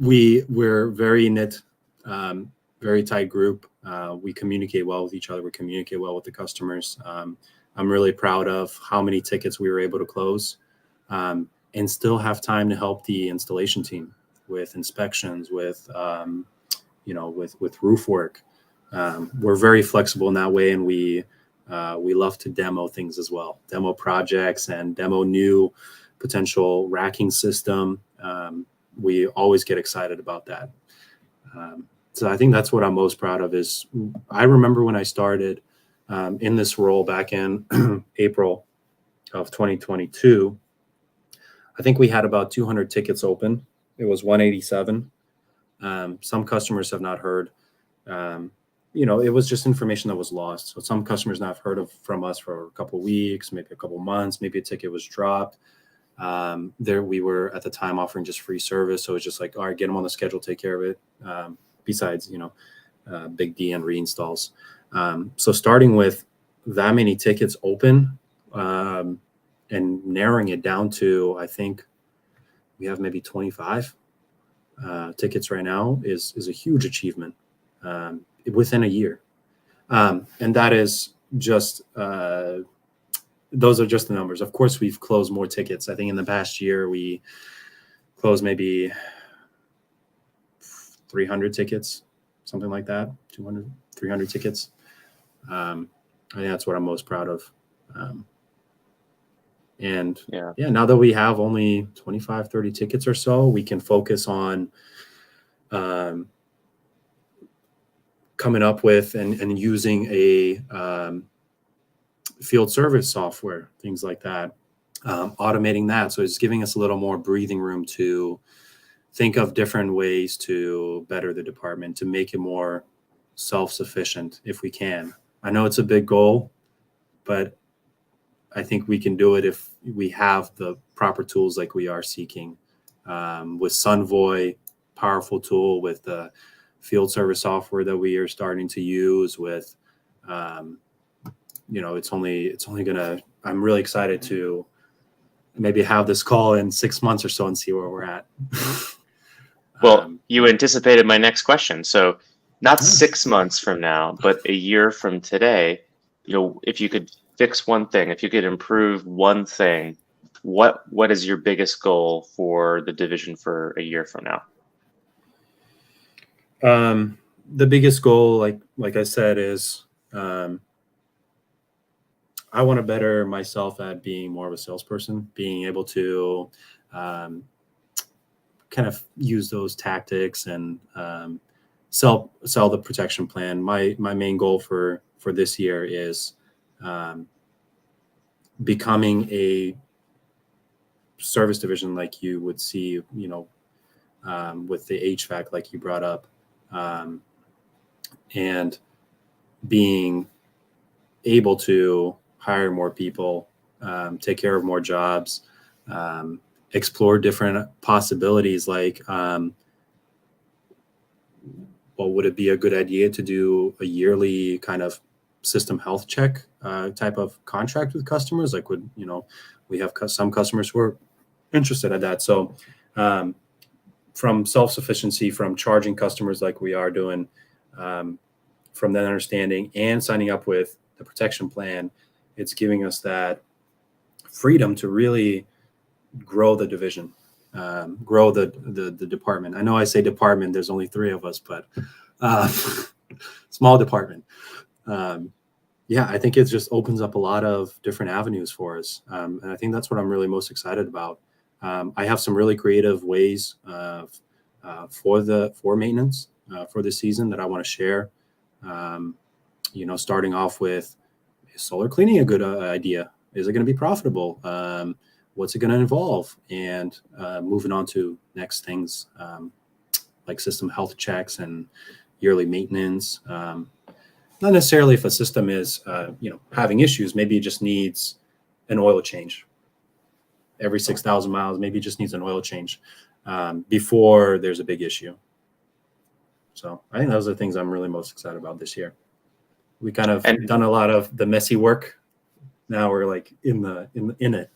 [SPEAKER 2] We're very knit, very tight group. We communicate well with each other. We communicate well with the customers. I'm really proud of how many tickets we were able to close, and still have time to help the installation team with inspections, with roof work. We're very flexible in that way, and we love to demo things as well, demo projects and demo new potential racking system. We always get excited about that. So I think that's what I'm most proud of. Is I remember when I started in this role back in April of 2022, I think we had about 200 tickets open. It was 187. Some customers have not heard. It was just information that was lost. So some customers not heard from us for a couple of weeks, maybe a couple of months, maybe a ticket was dropped. There we were at the time offering just free service. So it's just like, all right, get them on the schedule, take care of it. Besides, Big D and reinstalls. So starting with that many tickets open, and narrowing it down to, I think we have maybe 25 tickets right now is a huge achievement within a year. And that is just, those are just the numbers. Of course, we've closed more tickets. I think in the past year, we closed maybe 300 tickets, something like that, 200, 300 tickets. I think that's what I'm most proud of. And now that we have only 25, 30 tickets or so, we can focus on coming up with and using a field service software, things like that, automating that. So it's giving us a little more breathing room to think of different ways to better the department, to make it more self-sufficient if we can. I know it's a big goal, but I think we can do it if we have the proper tools like we are seeking. With Sunvoy, powerful tool, with the field service software that we are starting to use, with it's only gonna, I'm really excited to maybe have this call in 6 months or so and see where we're at.
[SPEAKER 1] Well, you anticipated my next question. So not 6 months from now, but a year from today, if you could fix one thing, if you could improve one thing, what is your biggest goal for the division for a year from now?
[SPEAKER 2] The biggest goal, like I said, is I want to better myself at being more of a salesperson, being able to kind of use those tactics and sell the protection plan. My main goal for this year is becoming a service division like you would see, with the HVAC, like you brought up, and being able to hire more people, take care of more jobs, explore different possibilities, like, would it be a good idea to do a yearly kind of system health check type of contract with customers? Like, we have some customers who are interested in that. So from self-sufficiency, from charging customers like we are doing, from that understanding and signing up with the protection plan, it's giving us that freedom to really grow the division. grow the department. I know I say department, there's only 3 of us, but small department. Yeah, I think it just opens up a lot of different avenues for us. And I think that's what I'm really most excited about. I have some really creative ways for maintenance for this season that I want to share. Starting off with, is solar cleaning a good idea? Is it going to be profitable? What's it going to involve? And moving on to next things like system health checks and yearly maintenance. Not necessarily if a system is, having issues. Maybe it just needs an oil change every 6,000 miles. Maybe it just needs an oil change before there's a big issue. So I think those are the things I'm really most excited about this year. We kind of done a lot of the messy work. Now we're like in it,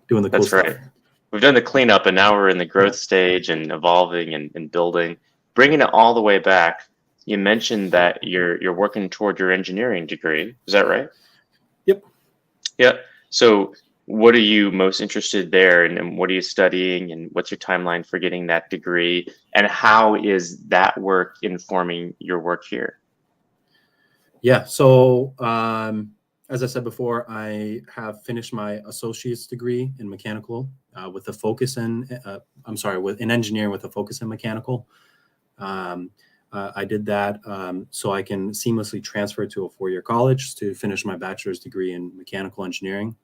[SPEAKER 2] doing the cool stuff. That's right.
[SPEAKER 1] We've done the cleanup, and now we're in the growth stage and evolving and building, bringing it all the way back. You mentioned that you're working toward your engineering degree. Is that right?
[SPEAKER 2] Yep.
[SPEAKER 1] Yeah. So what are you most interested there, and what are you studying, and what's your timeline for getting that degree, and how is that work informing your work here?
[SPEAKER 2] Yeah. So as I said before, I have finished my associate's degree in mechanical with a focus in, in engineering with a focus in mechanical. I did that so I can seamlessly transfer to a 4-year college to finish my bachelor's degree in mechanical engineering.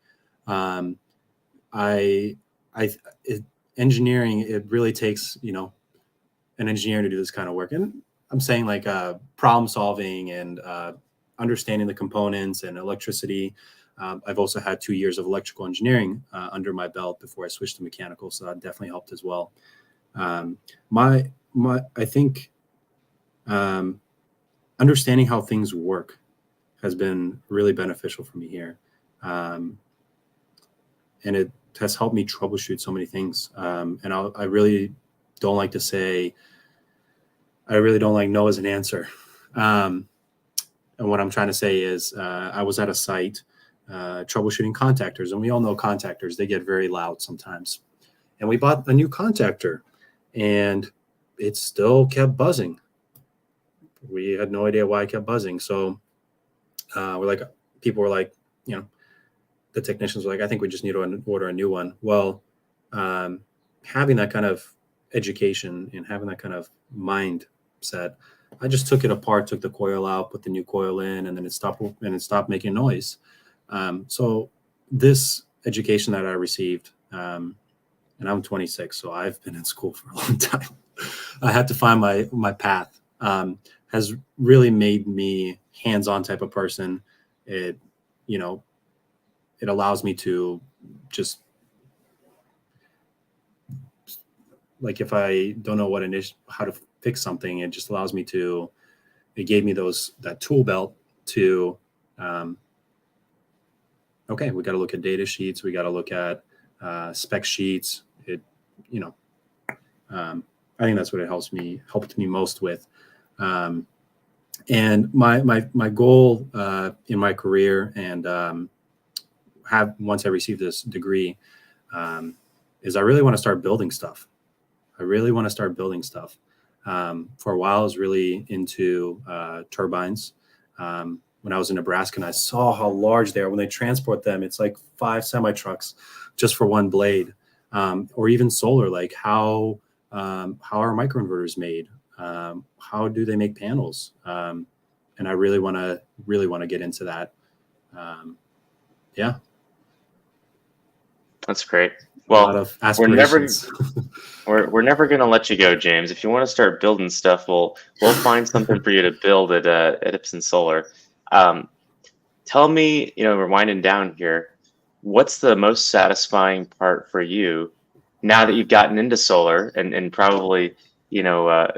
[SPEAKER 2] Engineering, it really takes, an engineer to do this kind of work. And I'm saying like problem solving and understanding the components and electricity. I've also had 2 years of electrical engineering under my belt before I switched to mechanical. So that definitely helped as well. I think understanding how things work has been really beneficial for me here. And it has helped me troubleshoot so many things. And I really don't like to say, I really don't like no as an answer. And what I'm trying to say is I was at a site troubleshooting contactors, and we all know contactors, they get very loud sometimes. And we bought a new contactor and it still kept buzzing. We had no idea why it kept buzzing. So people were like, the technicians were like, I think we just need to order a new one. Well, having that kind of education and having that kind of mindset, I just took it apart, took the coil out, put the new coil in, and then it stopped making noise. So this education that I received, and I'm 26, so I've been in school for a long time. I had to find my path. Has really made me hands-on type of person. It allows me to just, like, if I don't know how to fix something, it just allows me to, it gave me that tool belt to, okay, we got to look at data sheets. We got to look at spec sheets. I think that's what it helped me most with. And my goal in my career and once I received this degree is I really want to start building stuff. For a while, I was really into turbines. When I was in Nebraska, and I saw how large they are. When they transport them, it's like 5 semi-trucks just for one blade. Or even solar, like how are microinverters made? How do they make panels? And I really want to get into that. Yeah.
[SPEAKER 1] That's great. Well,
[SPEAKER 2] a lot of aspirations.
[SPEAKER 1] we're never going to let you go, James. If you want to start building stuff, we'll find something for you to build at Ipsun Solar. Tell me, we're winding down here. What's the most satisfying part for you now that you've gotten into solar and probably,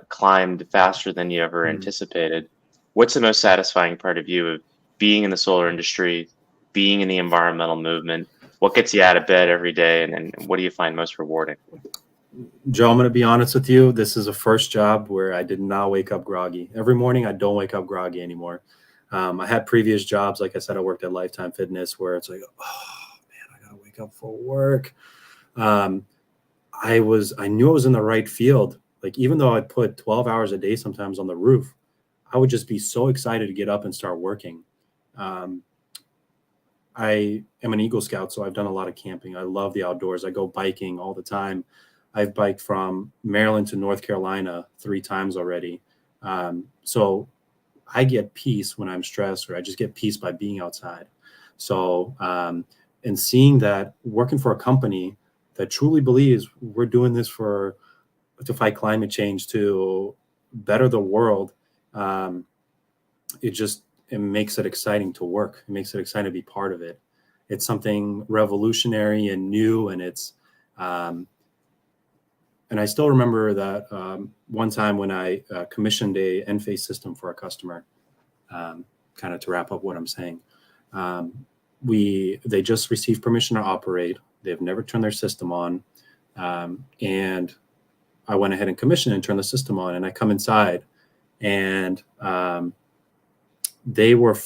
[SPEAKER 1] climbed faster than you ever anticipated? What's the most satisfying part of you of being in the solar industry, being in the environmental movement? What gets you out of bed every day, and what do you find most rewarding?
[SPEAKER 2] Joe, I'm going to be honest with you. This is a first job where I did not wake up groggy. Every morning, I don't wake up groggy anymore. I had previous jobs. Like I said, I worked at Lifetime Fitness where it's like, oh, man, I got to wake up for work. I knew I was in the right field. Like, even though I'd put 12 hours a day sometimes on the roof, I would just be so excited to get up and start working. I am an Eagle Scout, so I've done a lot of camping. I love the outdoors. I go biking all the time. I've biked from Maryland to North Carolina 3 times already. So I get peace when I'm stressed, or I just get peace by being outside. So, and seeing that, working for a company that truly believes we're doing this to fight climate change, to better the world, it makes it exciting to work. It makes it exciting to be part of it. It's something revolutionary and new, and and I still remember that one time when I commissioned a end-phase system for a customer. Kind of to wrap up what I'm saying, they just received permission to operate. They've never turned their system on, and I went ahead and commissioned and turned the system on. And I come inside, and they were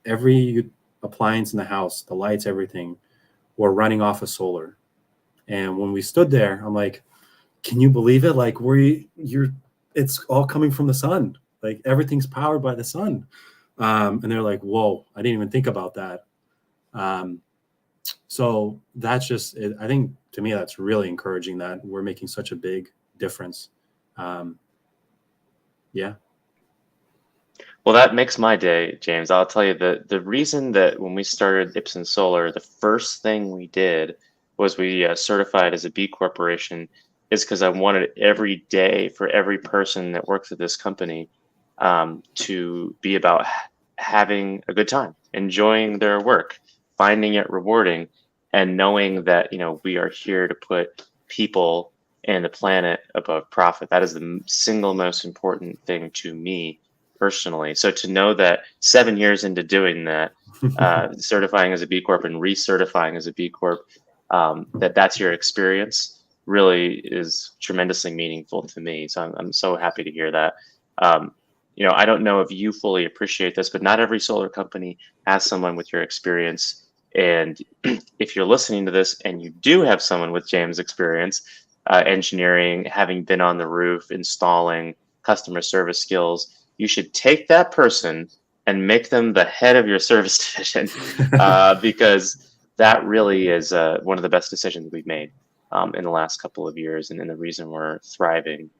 [SPEAKER 2] every appliance in the house, the lights, everything, were running off of solar. And when we stood there, I'm like, can you believe it? Like, it's all coming from the sun. Like, everything's powered by the sun. And they're like, whoa, I didn't even think about that. So that's just, I think to me, that's really encouraging that we're making such a big difference. Yeah.
[SPEAKER 1] Well, that makes my day, James. I'll tell you, the reason that when we started Ipsun Solar, the first thing we did was we certified as a B Corporation, is because I wanted every day for every person that works at this company to be about having a good time, enjoying their work, finding it rewarding, and knowing that, we are here to put people and the planet above profit. That is the single most important thing to me personally. So to know that 7 years into doing that, certifying as a B Corp and recertifying as a B Corp, that's your experience really is tremendously meaningful to me. So I'm so happy to hear that. I don't know if you fully appreciate this, but not every solar company has someone with your experience. And if you're listening to this and you do have someone with James' experience, engineering, having been on the roof, installing, customer service skills, you should take that person and make them the head of your service division, because that really is one of the best decisions we've made in the last couple of years, and the reason we're thriving,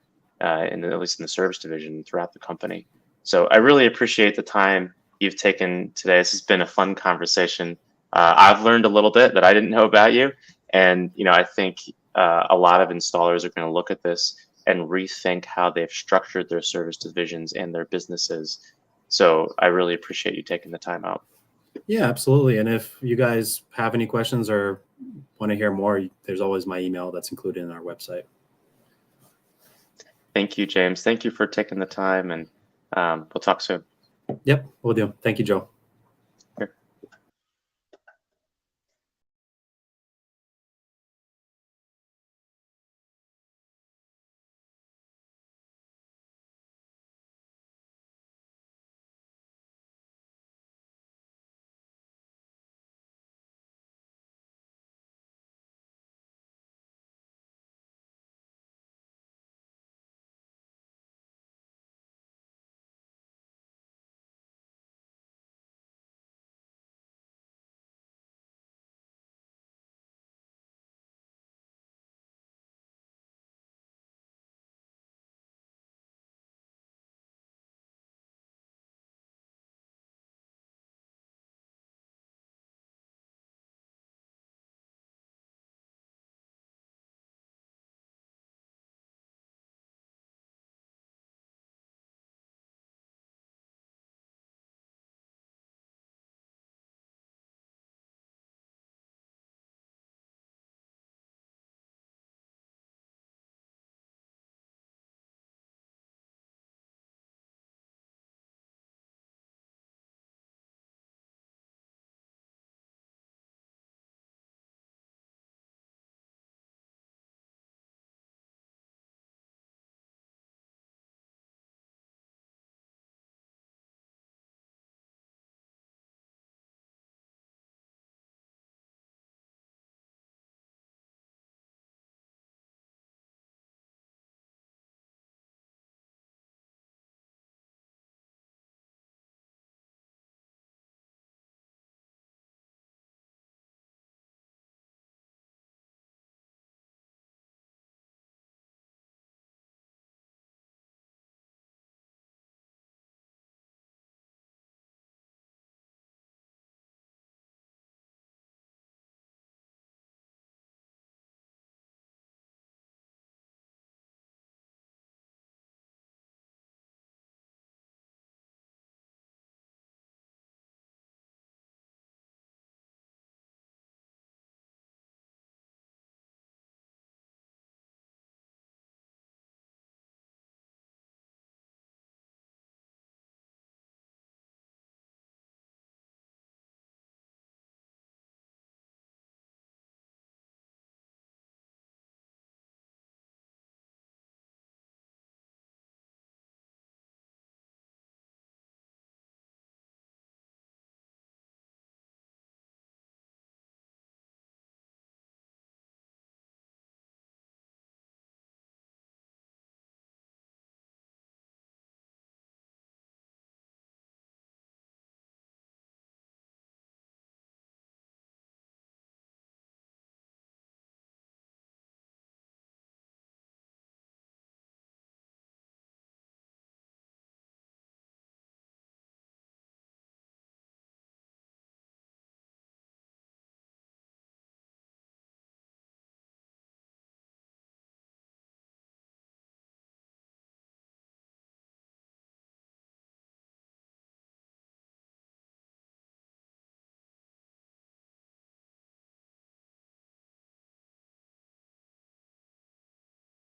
[SPEAKER 1] at least in the service division throughout the company. So I really appreciate the time you've taken today. This has been a fun conversation. I've learned a little bit that I didn't know about you, and I think a lot of installers are going to look at this and rethink how they've structured their service divisions and their businesses. So I really appreciate you taking the time out.
[SPEAKER 2] Yeah, absolutely. And if you guys have any questions or want to hear more, there's always my email that's included in our website.
[SPEAKER 1] Thank you, James. Thank you for taking the time, and we'll talk soon.
[SPEAKER 2] Yep, we'll do. Thank you, Joe.